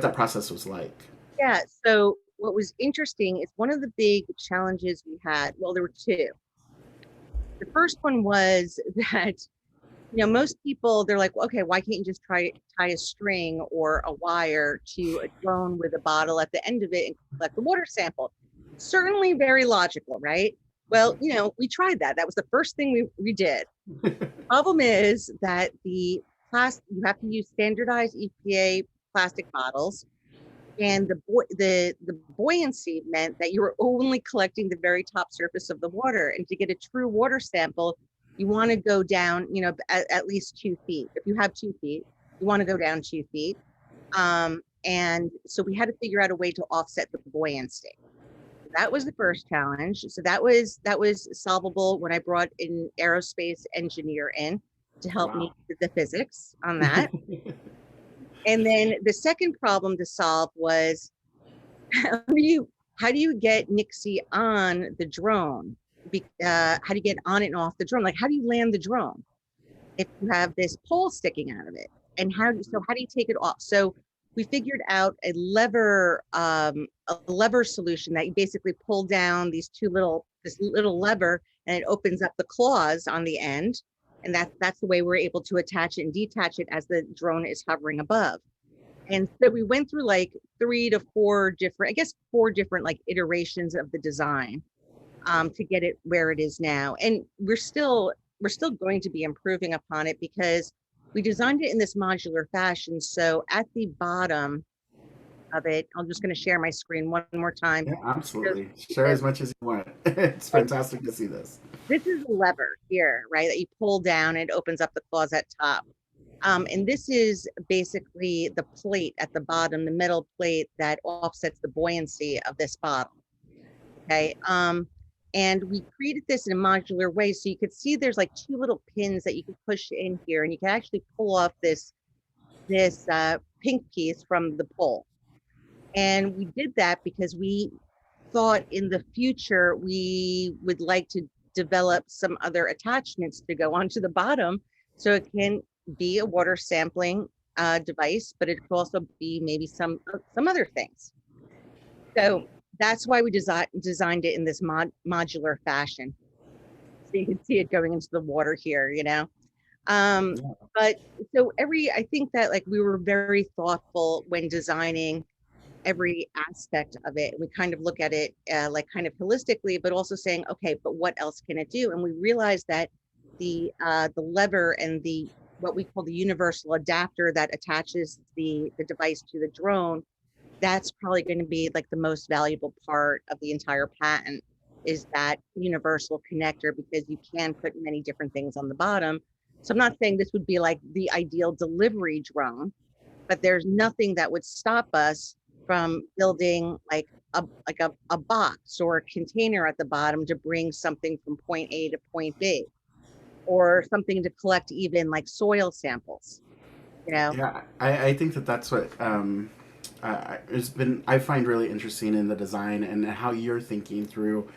that process was like? Yeah. So what was interesting is one of the big challenges we had. Well, there were two. The first one was that most people, they're like, okay, why can't you just tie a string or a wire to a drone with a bottle at the end of it and collect the water sample? Certainly very logical, right? Well, we tried that. That was the first thing we did. The problem is that you have to use standardized EPA plastic bottles. And the buoyancy meant that you were only collecting the very top surface of the water. And to get a true water sample, you want to go down, at least 2 feet. If you have 2 feet, you want to go down 2 feet. And so we had to figure out a way to offset the buoyancy. That was the first challenge. So that was solvable when I brought an aerospace engineer in to help me with the physics on that. And then the second problem to solve was how do you get Nixie on the drone? How do you get on and off the drone? Like, how do you land the drone if you have this pole sticking out of it? And how do you take it off? So we figured out a lever solution that you basically pull down this little lever, and it opens up the claws on the end. And that's the way we're able to attach it and detach it as the drone is hovering above. And so we went through like 3 to 4 different, like iterations of the design to get it where it is now. And we're still going to be improving upon it because we designed it in this modular fashion. So at the bottom of it, I'm just going to share my screen one more time. Yeah, absolutely. Share as much as you want. It's fantastic to see this. This is a lever here, right, that you pull down and it opens up the claws at top. And this is basically the plate at the bottom, the metal plate that offsets the buoyancy of this bottle. Okay. And we created this in a modular way. So you could see there's like 2 little pins that you can push in here, and you can actually pull off this pink piece from the pole. And we did that because we thought in the future we would like to develop some other attachments to go onto the bottom, so it can be a water sampling device, but it could also be maybe some other things. So that's why we designed it in this modular fashion. So you can see it going into the water here, But so I think that like we were very thoughtful when designing every aspect of it. We kind of look at it like kind of holistically, but also saying, okay, but what else can it do? And we realized that the lever and what we call the universal adapter that attaches the device to the drone, that's probably going to be like the most valuable part of the entire patent, is that universal connector, because you can put many different things on the bottom. So I'm not saying this would be like the ideal delivery drone, but there's nothing that would stop us from building like a box or a container at the bottom to bring something from point A to point B, or something to collect even like soil samples, Yeah, I think that's what I find really interesting in the design and how you're thinking through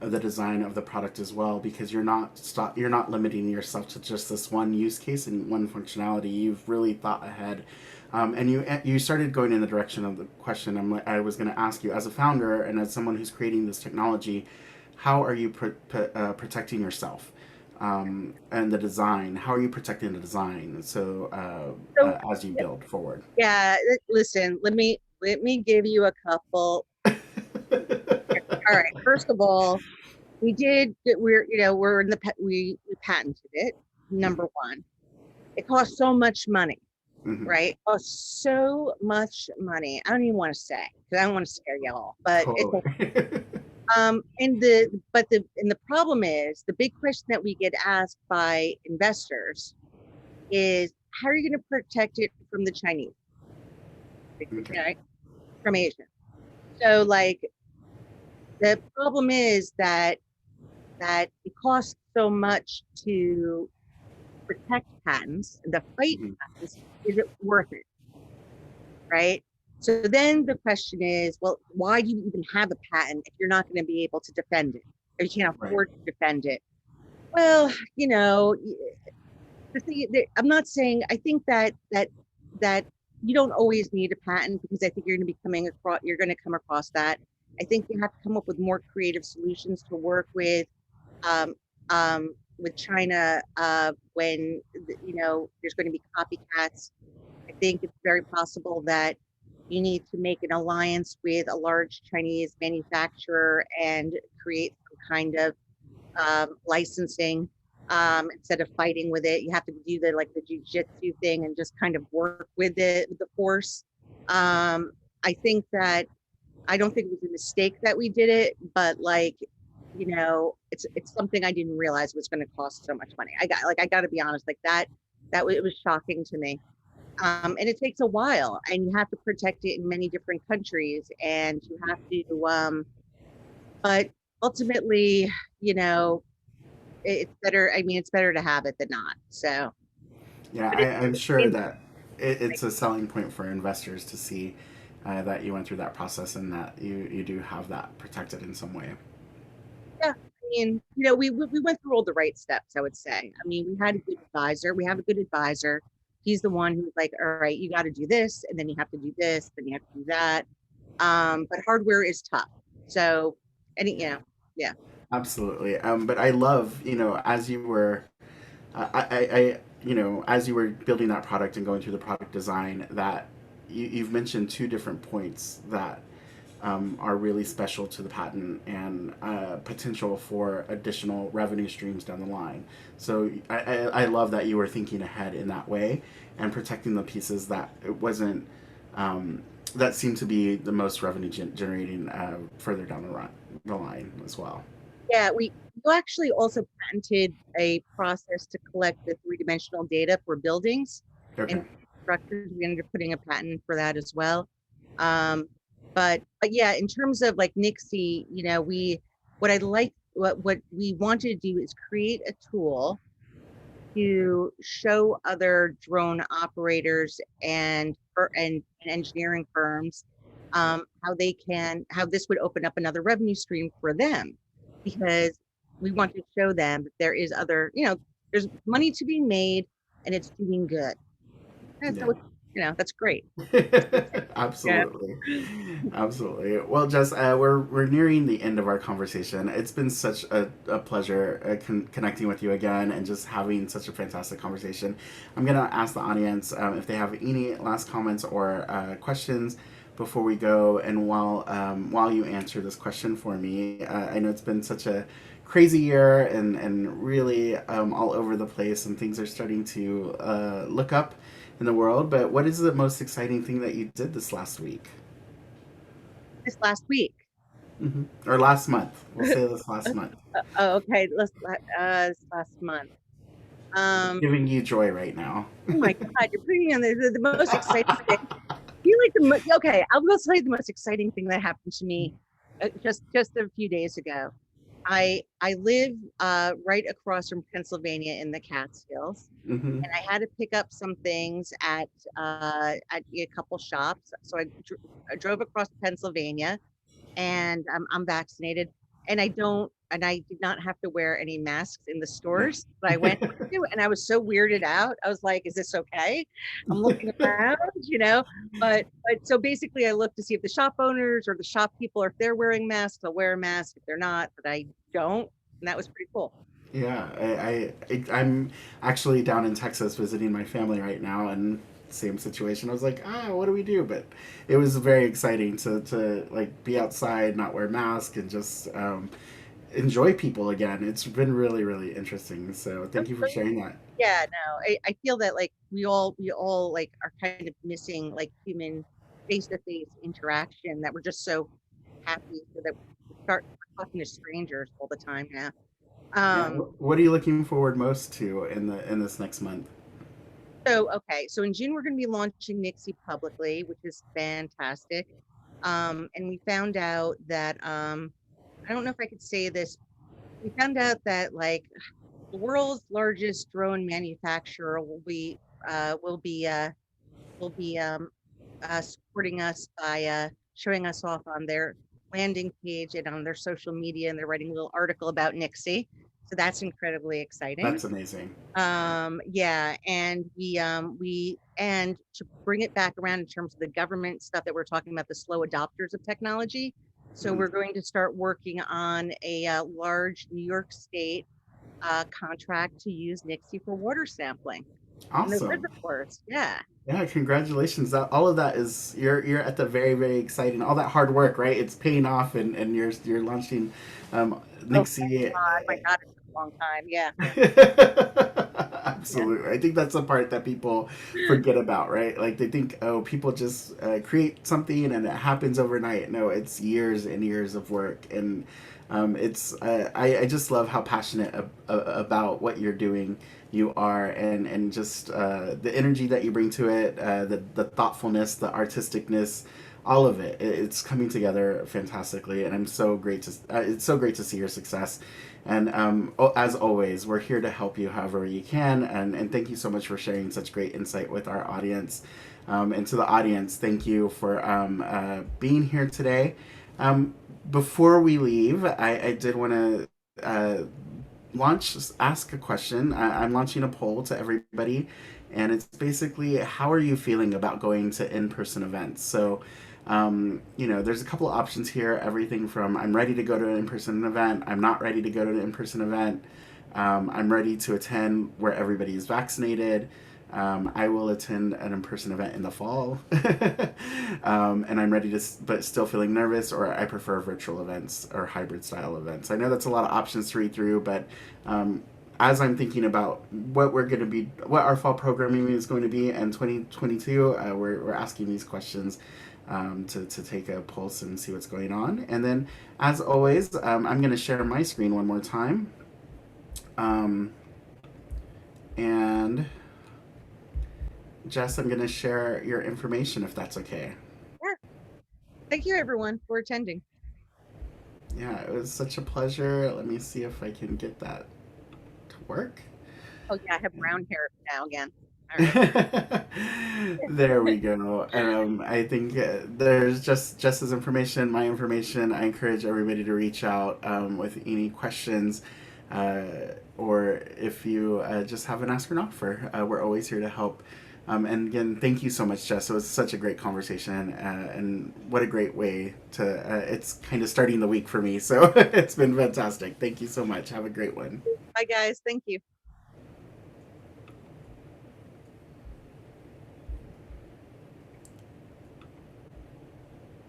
the design of the product as well, because you're not limiting yourself to just this one use case and one functionality. You've really thought ahead. And you started going in the direction of the question I was going to ask you, as a founder and as someone who's creating this technology, how are you protecting yourself and the design? How are you protecting the design as you build forward? Yeah, listen, let me give you a couple. All right, first of all, we're in we patented it, number one. It costs so much money, Mhm. right? It costs so much money. I don't even want to say, because I don't want to scare y'all, but Totally. and the problem is, the big question that we get asked by investors is, how are you going to protect it from the Chinese, Okay. right? From Asia? So like, the problem is that it costs so much to protect patents, the fight Mhm. patents. Is it worth it, right? So then the question is, well, why do you even have a patent if you're not going to be able to defend it, or you can't Right. afford to defend it? Well, the thing, I'm not saying, I think that you don't always need a patent, because I think you're going to come across that. I think you have to come up with more creative solutions to work um, with China when there's going to be copycats. I think it's very possible that you need to make an alliance with a large Chinese manufacturer and create some kind of licensing, instead of fighting with it. You have to do the jujitsu thing and just kind of work with the force. I think that I don't think it was a mistake that we did it, but it's something I didn't realize was going to cost so much money. I got to be honest, it was shocking to me. And it takes a while, and you have to protect it in many different countries, and you have to, but ultimately, you know, it's better. I mean, it's better to have it than not. So, Yeah, but I'm sure it's that it's a selling point for investors to see that you went through that process and that you do have that protected in some way. yeah. I mean, we went through all the right steps, I would say. I mean, we had a good advisor. We have a good advisor. He's the one who's like, all right, you got to do this, and then you have to do this, then you have to do that. But hardware is tough. So, yeah. Absolutely. But I love, as you were, as you were building that product and going through the product design, that you've mentioned two different points that are really special to the patent and potential for additional revenue streams down the line. So I love that you were thinking ahead in that way and protecting the pieces that it wasn't that seemed to be the most revenue generating further down the line as well. Yeah, we actually also patented a process to collect the three-dimensional data for buildings Okay. and structures. We ended up putting a patent for that as well. Um, but yeah, in terms of like Nixie, what we wanted to do is create a tool to show other drone operators and engineering firms, how this would open up another revenue stream for them, because we want to show them that there is there's money to be made, and it's doing good. And Yeah. so that's great. Yeah. Absolutely. Absolutely. Well, Jess, we're nearing the end of our conversation. It's been such a pleasure connecting with you again and just having such a fantastic conversation. I'm going to ask the audience if they have any last comments or questions before we go. And while you answer this question for me, I know it's been such a crazy year and really all over the place, and things are starting to look up in the world. But what is the most exciting thing that you did this last week? This last week. Or last month? We'll say this last month. Oh, okay. This last month. Giving you joy right now. Oh my God, you're putting me on the most exciting thing. Okay, I'll tell you the most exciting thing that happened to me just a few days ago. I live right across from Pennsylvania in the Catskills, Mm-hmm. and I had to pick up some things at a couple shops. So I drove across Pennsylvania, and I'm vaccinated, and and I did not have to wear any masks in the stores that I went to, and I was so weirded out. I was like, "Is this okay?" I'm looking around, but so basically, I look to see if the shop owners or the shop people, or if they're wearing masks, I'll wear a mask. If they're not, but I don't, and that was pretty cool. Yeah, I'm actually down in Texas visiting my family right now, and same situation. I was like, what do we do? But it was very exciting to like be outside, not wear mask, and just enjoy people again. It's been really, really interesting. So thank you for sharing that. Yeah, no, I feel that like we all like are kind of missing like human face-to-face interaction, that we're just so happy so that we start talking to strangers all the time now. Yeah. What are you looking forward most to in this next month? So okay, so in June we're going to be launching Nixie publicly, which is fantastic. And we found out that I don't know if I could say this. We found out that like the world's largest drone manufacturer will be supporting us by showing us off on their landing page and on their social media, and they're writing a little article about Nixie. So that's incredibly exciting. That's amazing. Yeah, and and to bring it back around in terms of the government stuff that we're talking about, the slow adopters of technology. So we're going to start working on a large New York State contract to use Nixie for water sampling in the Awesome. reservoirs. Yeah. Yeah, congratulations. That all of that is you're at the very, very exciting, all that hard work, right? It's paying off, and you're launching Oh, thank Nixie. God. My God, it's been a long time. Yeah. Yeah. Absolutely. I think that's the part that people forget about, right? Like they think, oh, people just create something and it happens overnight. No, it's years and years of work, and I just love how passionate about what you're doing you are, and just the energy that you bring to it, the thoughtfulness, the artisticness, all of it. It's coming together fantastically, and I'm so great to. It's so great to see your success. And as always, we're here to help you however you can. And thank you so much for sharing such great insight with our audience. And to the audience, thank you for being here today. Before we leave, I did want to ask a question. I'm launching a poll to everybody, and it's basically, how are you feeling about going to in-person events? So there's a couple of options here. Everything from I'm ready to go to an in-person event, I'm not ready to go to an in-person event, I'm ready to attend where everybody is vaccinated, I will attend an in-person event in the fall, and I'm ready to, but still feeling nervous, or I prefer virtual events or hybrid style events. I know that's a lot of options to read through, but as I'm thinking about what our fall programming is going to be in 2022, we're asking these questions to take a pulse and see what's going on. And then, as always, I'm going to share my screen one more time. And Jess, I'm going to share your information if that's okay. Yeah. Thank you, everyone, for attending. Yeah, it was such a pleasure. Let me see if I can get that to work. Oh, yeah, I have brown hair now again. All right. There we go. I think there's just Jess's information, my information. I encourage everybody to reach out with any questions, or if you just have an ask or an offer. We're always here to help. And again, thank you so much, Jess. It was such a great conversation, and what a great way to. It's kind of starting the week for me, so it's been fantastic. Thank you so much. Have a great one. Bye, guys. Thank you.